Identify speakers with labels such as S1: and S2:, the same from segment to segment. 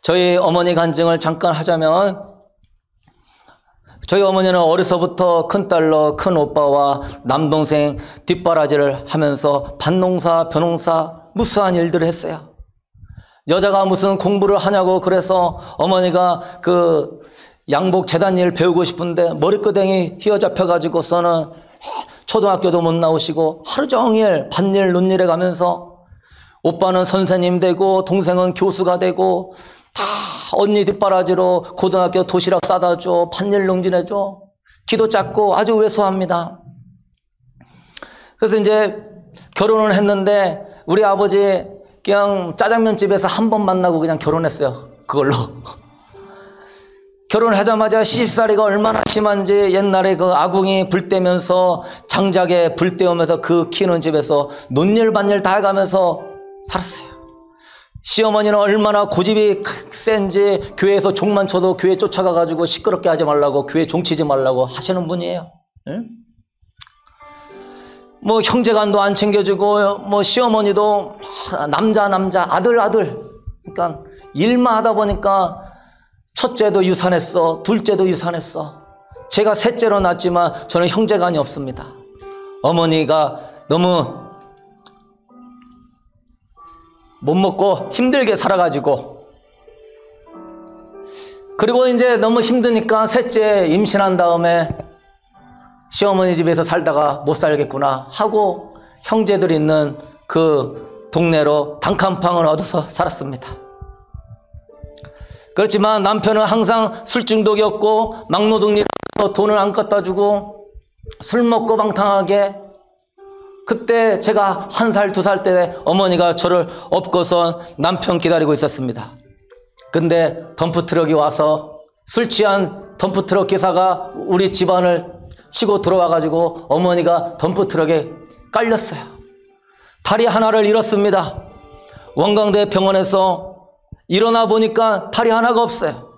S1: 저희 어머니 간증을 잠깐 하자면, 저희 어머니는 어려서부터 큰딸로 큰 오빠와 남동생 뒷바라지를 하면서 밭농사, 벼농사 무수한 일들을 했어요. 여자가 무슨 공부를 하냐고 그래서 어머니가 그 양복 재단 일 배우고 싶은데 머리끄댕이 휘어잡혀가지고서는 초등학교도 못 나오시고 하루 종일 밭일 논일에 가면서 오빠는 선생님 되고 동생은 교수가 되고 다 언니 뒷바라지로 고등학교 도시락 싸다 줘, 밭일 농진해 줘. 기도 작고 아주 왜소합니다. 그래서 이제 결혼을 했는데 우리 아버지 그냥 짜장면집에서 한 번 만나고 그냥 결혼했어요. 그걸로. 결혼하자마자 시집살이가 얼마나 심한지 옛날에 그 아궁이 불 떼면서 장작에 불 떼우면서 그 키우는 집에서 논일 밭일 다 해가면서 살았어요. 시어머니는 얼마나 고집이 센지 교회에서 종만 쳐도 교회 쫓아가가지고 시끄럽게 하지 말라고 교회 종치지 말라고 하시는 분이에요. 응? 뭐 형제간도 안 챙겨주고 뭐 시어머니도 남자 아들 그러니까 일만 하다 보니까 첫째도 유산했어, 둘째도 유산했어. 제가 셋째로 낳았지만 저는 형제간이 없습니다. 어머니가 너무 못 먹고 힘들게 살아가지고, 그리고 이제 너무 힘드니까 셋째 임신한 다음에 시어머니 집에서 살다가 못 살겠구나 하고 형제들 있는 그 동네로 단칸방을 얻어서 살았습니다. 그렇지만 남편은 항상 술 중독이었고 막노동이라서 돈을 안 갖다 주고 술 먹고 방탕하게. 그때 제가 1살, 2살 때 어머니가 저를 업고서 남편 기다리고 있었습니다. 근데 덤프트럭이 와서 술 취한 덤프트럭 기사가 우리 집안을 치고 들어와가지고 어머니가 덤프트럭에 깔렸어요. 다리 하나를 잃었습니다. 원광대 병원에서 일어나 보니까 다리 하나가 없어요.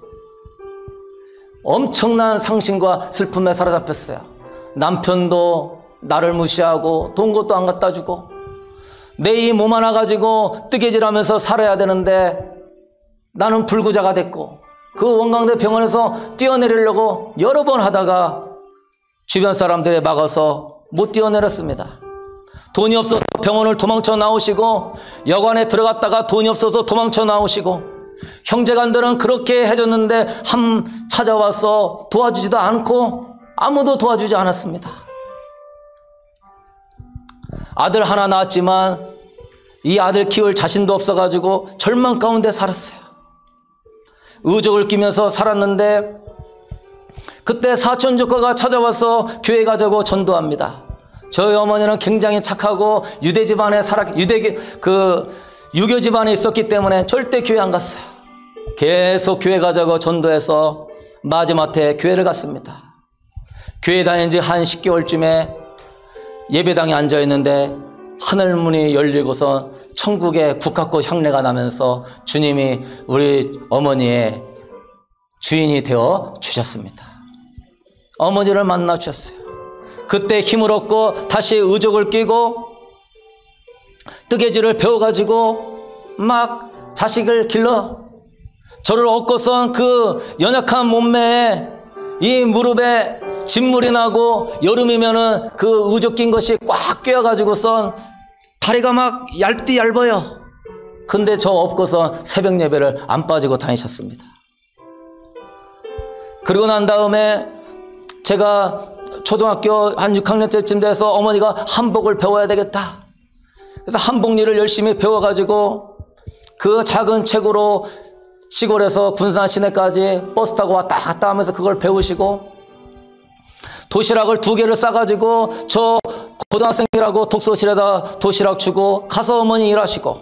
S1: 엄청난 상심과 슬픔에 사로잡혔어요. 남편도 나를 무시하고 돈 것도 안 갖다 주고 내 이 몸 하나 가지고 뜨개질하면서 살아야 되는데 나는 불구자가 됐고, 그 원광대 병원에서 뛰어내리려고 여러 번 하다가 주변 사람들에 막아서 못 뛰어내렸습니다. 돈이 없어서 병원을 도망쳐 나오시고, 여관에 들어갔다가 돈이 없어서 도망쳐 나오시고, 형제간들은 그렇게 해줬는데 찾아와서 도와주지도 않고 아무도 도와주지 않았습니다. 아들 하나 낳았지만 이 아들 키울 자신도 없어가지고 절망 가운데 살았어요. 의족을 끼면서 살았는데 그때 사촌 조카가 찾아와서 교회 가자고 전도합니다. 저희 어머니는 굉장히 착하고 유대 집안에 유교 집안에 있었기 때문에 절대 교회 안 갔어요. 계속 교회 가자고 전도해서 마지막에 교회를 갔습니다. 교회 다닌 지 한 10개월쯤에 예배당에 앉아 있는데 하늘문이 열리고서 천국의 국화꽃 향내가 나면서 주님이 우리 어머니의 주인이 되어 주셨습니다. 어머니를 만나 주셨어요. 그때 힘을 얻고 다시 의족을 끼고 뜨개질을 배워가지고 막 자식을 길러 저를 얻고선 그 연약한 몸매에 이 무릎에 진물이 나고 여름이면은 그 의족 낀 것이 꽉 껴가지고선 다리가 막 얇어요. 근데 저 업고서 새벽 예배를 안 빠지고 다니셨습니다. 그리고 난 다음에 제가 초등학교 한 6학년 때쯤 돼서 어머니가 한복을 배워야 되겠다. 그래서 한복일을 열심히 배워가지고 그 작은 책으로 시골에서 군산 시내까지 버스 타고 왔다 갔다 하면서 그걸 배우시고, 도시락을 2개를 싸가지고 저 고등학생이라고 독서실에다 도시락 주고 가서 어머니 일하시고,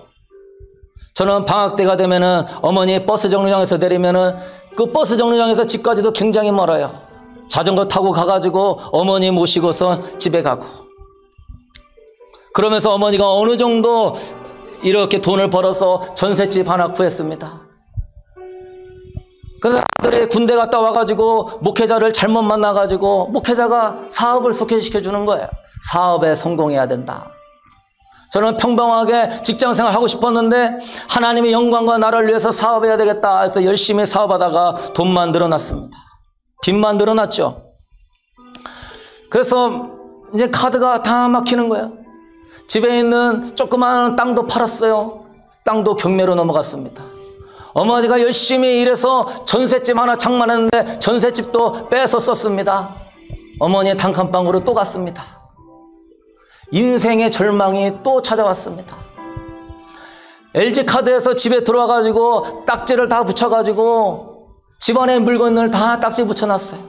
S1: 저는 방학 때가 되면은 어머니 버스 정류장에서 내리면은 그 버스 정류장에서 집까지도 굉장히 멀어요. 자전거 타고 가가지고 어머니 모시고서 집에 가고, 그러면서 어머니가 어느 정도 이렇게 돈을 벌어서 전셋집 하나 구했습니다. 그래서 아들이 군대 갔다 와가지고 목회자를 잘못 만나가지고 목회자가 사업을 소개시켜주는 거예요. 사업에 성공해야 된다. 저는 평범하게 직장생활 하고 싶었는데 하나님의 영광과 나를 위해서 사업해야 되겠다 해서 열심히 사업하다가 돈만 늘어났습니다. 빚만 늘어났죠. 그래서 이제 카드가 다 막히는 거예요. 집에 있는 조그마한 땅도 팔았어요. 땅도 경매로 넘어갔습니다. 어머니가 열심히 일해서 전셋집 하나 장만했는데 전셋집도 빼서 썼습니다. 어머니의 단칸방으로 또 갔습니다. 인생의 절망이 또 찾아왔습니다. LG카드에서 집에 들어와가지고 딱지를 다 붙여가지고 집안의 물건을 다 딱지 붙여놨어요.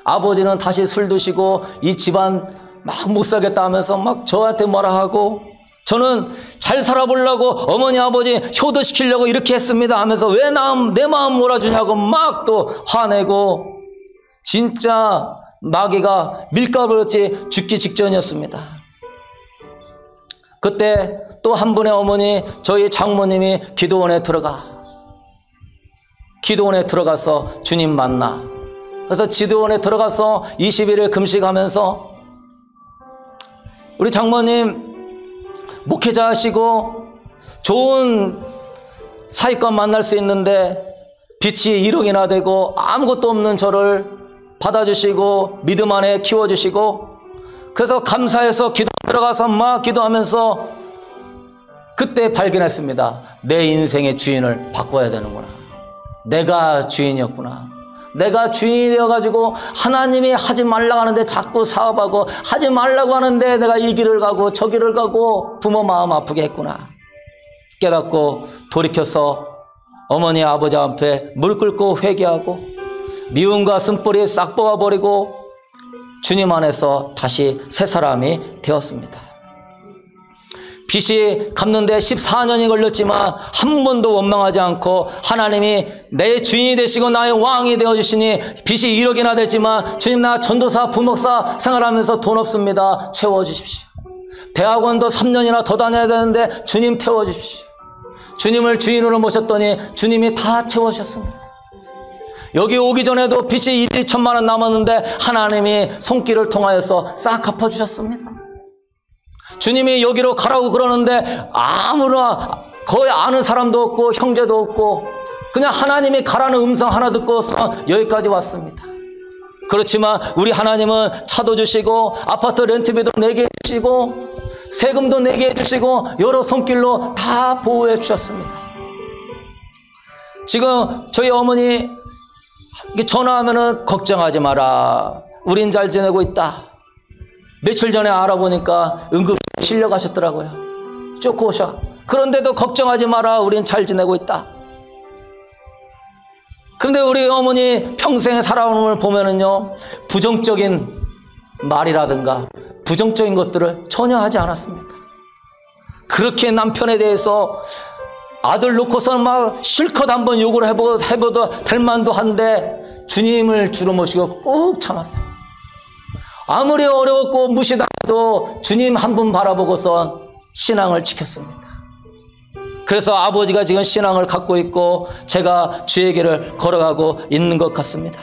S1: 아버지는 다시 술 드시고 이 집안 막 못 살겠다 하면서 막 저한테 뭐라 하고, 저는 잘 살아보려고 어머니 아버지 효도시키려고 이렇게 했습니다 하면서 왜 내 마음 몰아주냐고 막 또 화내고, 진짜 마귀가 밀가루같이 죽기 직전이었습니다. 그때 또 한 분의 어머니, 저희 장모님이 기도원에 들어가서 주님 만나. 그래서 기도원에 들어가서 21일 금식하면서 우리 장모님 목회자 하시고 좋은 사위권 만날 수 있는데 빚이 1억이나 되고 아무것도 없는 저를 받아주시고 믿음 안에 키워주시고, 그래서 감사해서 기도 들어가서 막 기도하면서 그때 발견했습니다. 내 인생의 주인을 바꿔야 되는구나. 내가 주인이었구나. 내가 주인이 되어가지고 하나님이 하지 말라고 하는데 자꾸 사업하고, 하지 말라고 하는데 내가 이 길을 가고 저 길을 가고 부모 마음 아프게 했구나 깨닫고 돌이켜서 어머니 아버지 앞에 물 끓고 회개하고 미움과 쓴뿌리 싹 뽑아버리고 주님 안에서 다시 새 사람이 되었습니다. 빚이 갚는데 14년이 걸렸지만 한 번도 원망하지 않고 하나님이 내 주인이 되시고 나의 왕이 되어주시니 빚이 1억이나 되지만 주님, 나 전도사 부목사 생활하면서 돈 없습니다. 채워주십시오. 대학원도 3년이나 더 다녀야 되는데 주님 태워주십시오. 주님을 주인으로 모셨더니 주님이 다 채워주셨습니다. 여기 오기 전에도 빚이 1,2천만 원 남았는데 하나님이 손길을 통하여서 싹 갚아주셨습니다. 주님이 여기로 가라고 그러는데 아무나 거의 아는 사람도 없고 형제도 없고 그냥 하나님이 가라는 음성 하나 듣고서 여기까지 왔습니다. 그렇지만 우리 하나님은 차도 주시고 아파트 렌트비도 내게 해주시고 세금도 내게 해주시고 여러 손길로 다 보호해 주셨습니다. 지금 저희 어머니 전화하면은 걱정하지 마라, 우린 잘 지내고 있다. 며칠 전에 알아보니까 응급실에 실려가셨더라고요. 좋고 오셔. 그런데도 걱정하지 마라, 우린 잘 지내고 있다. 그런데 우리 어머니 평생 살아오는 걸 보면은요, 부정적인 말이라든가 부정적인 것들을 전혀 하지 않았습니다. 그렇게 남편에 대해서 아들 놓고서는 막 실컷 한번 욕을 해보도 될 만도 한데 주님을 주로 모시고 꾹 참았어요. 아무리 어려웠고 무시당해도 주님 한 분 바라보고서 신앙을 지켰습니다. 그래서 아버지가 지금 신앙을 갖고 있고 제가 주의 길을 걸어가고 있는 것 같습니다.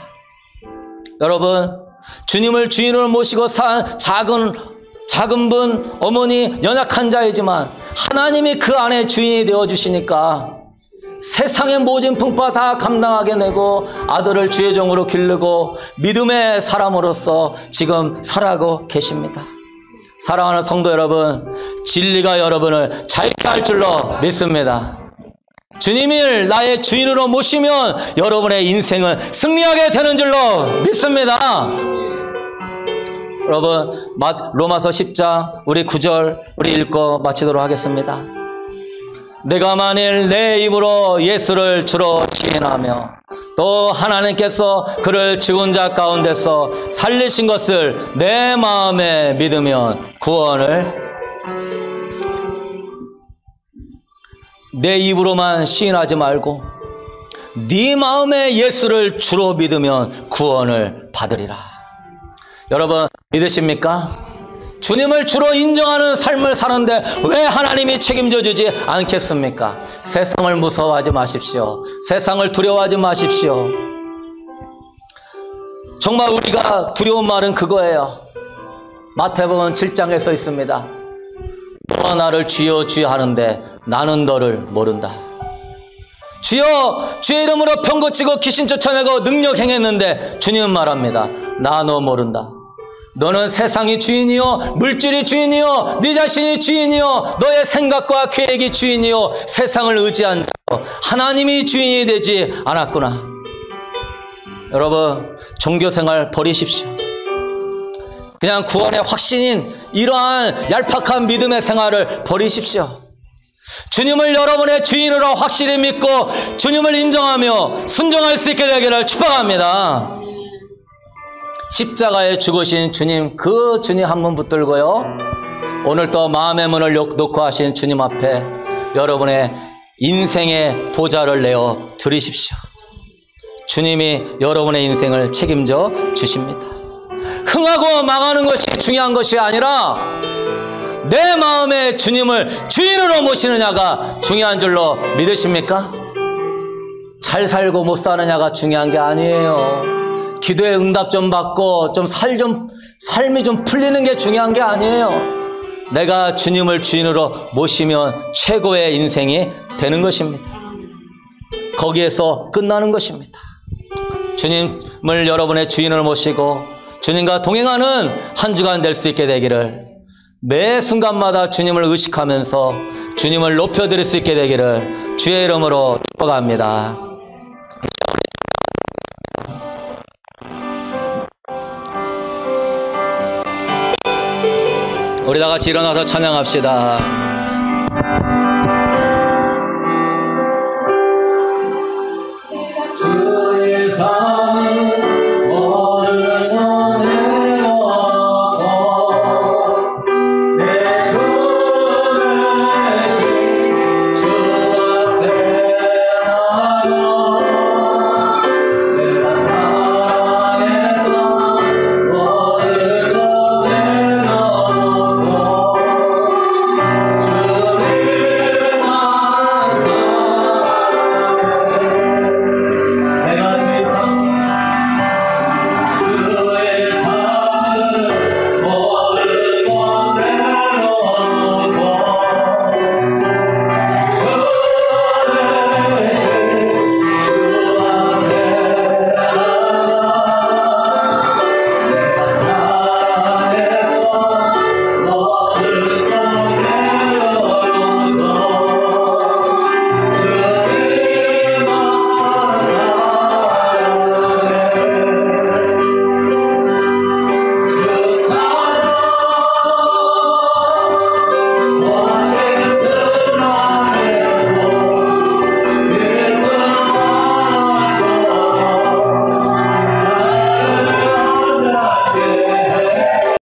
S1: 여러분, 주님을 주인으로 모시고 산 작은 분, 어머니 연약한 자이지만 하나님이 그 안에 주인이 되어주시니까 세상의 모진 풍파 다 감당하게 내고 아들을 주의 종으로 기르고 믿음의 사람으로서 지금 살아가고 계십니다. 사랑하는 성도 여러분, 진리가 여러분을 자유케 할 줄로 믿습니다. 주님을 나의 주인으로 모시면 여러분의 인생은 승리하게 되는 줄로 믿습니다. 여러분, 로마서 10장 우리 9절 우리 읽고 마치도록 하겠습니다. 내가 만일 내 입으로 예수를 주로 시인하며 또 하나님께서 그를 죽은 자 가운데서 살리신 것을 내 마음에 믿으면 구원을, 내 입으로만 시인하지 말고 네 마음에 예수를 주로 믿으면 구원을 받으리라. 여러분 믿으십니까? 주님을 주로 인정하는 삶을 사는데 왜 하나님이 책임져 주지 않겠습니까? 세상을 무서워하지 마십시오. 세상을 두려워하지 마십시오. 정말 우리가 두려운 말은 그거예요. 마태복음 7장에 써 있습니다. 너가 나를 주여 주여 하는데 나는 너를 모른다. 주여 주의 이름으로 병 고치고 귀신 쫓아내고 능력 행했는데 주님은 말합니다. 나 너 모른다. 너는 세상이 주인이요 물질이 주인이요 네 자신이 주인이요 너의 생각과 계획이 주인이요 세상을 의지한 자요 하나님이 주인이 되지 않았구나. 여러분 종교생활 버리십시오. 그냥 구원의 확신인 이러한 얄팍한 믿음의 생활을 버리십시오. 주님을 여러분의 주인으로 확실히 믿고 주님을 인정하며 순종할 수 있게 되기를 축복합니다. 십자가에 죽으신 주님, 그 주님 한 분 붙들고요, 오늘 또 마음의 문을 놓고 하신 주님 앞에 여러분의 인생의 보좌를 내어 드리십시오. 주님이 여러분의 인생을 책임져 주십니다. 흥하고 망하는 것이 중요한 것이 아니라 내 마음에 주님을 주인으로 모시느냐가 중요한 줄로 믿으십니까? 잘 살고 못 사느냐가 중요한 게 아니에요. 기도에 응답 좀 받고 삶이 좀 풀리는 게 중요한 게 아니에요. 내가 주님을 주인으로 모시면 최고의 인생이 되는 것입니다. 거기에서 끝나는 것입니다. 주님을 여러분의 주인으로 모시고 주님과 동행하는 한 주간 될 수 있게 되기를, 매 순간마다 주님을 의식하면서 주님을 높여드릴 수 있게 되기를 주의 이름으로 축복합니다. 우리 다 같이 일어나서 찬양합시다.